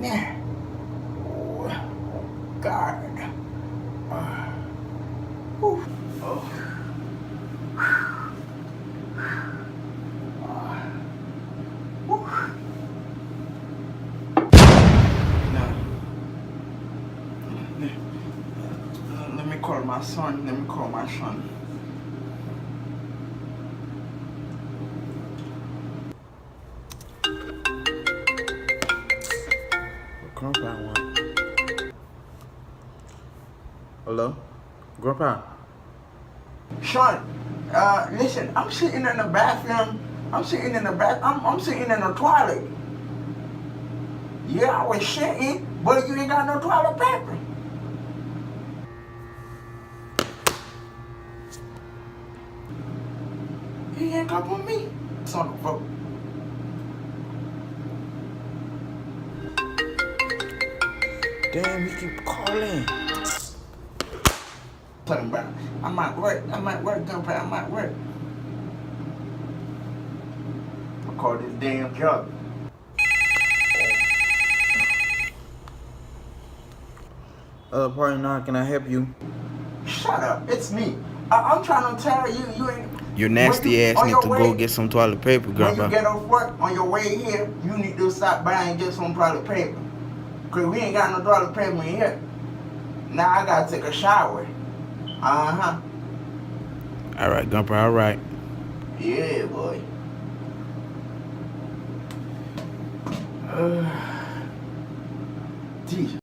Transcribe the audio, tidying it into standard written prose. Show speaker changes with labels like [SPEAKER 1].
[SPEAKER 1] Yeah. Oh, God. Whew. Oh. Whew. Now, let me call my son. Let me call my son.
[SPEAKER 2] Grandpa want. Hello? Grandpa?
[SPEAKER 1] Son, listen, I'm sitting in the bathroom. I'm sitting in the I'm sitting in the toilet. Yeah, I was shitting, but you ain't got no toilet paper. He ain't up on me. Son of a...
[SPEAKER 2] Damn, he keep calling.
[SPEAKER 1] Talking about, I'm at work, Grandpa, I'm at work. I call this damn job.
[SPEAKER 2] Partner, now can I help you?
[SPEAKER 1] Shut up, it's me. I'm trying to tell you, you ain't...
[SPEAKER 2] Your nasty ass need to go get some toilet paper,
[SPEAKER 1] When
[SPEAKER 2] Grandpa.
[SPEAKER 1] you get off work, on your way here, you need to stop by and get some toilet paper. Cause we ain't got no toilet paper in here. Now I gotta take a shower. Uh-huh.
[SPEAKER 2] All right, Grandpa, all right.
[SPEAKER 1] Yeah, boy. Jesus.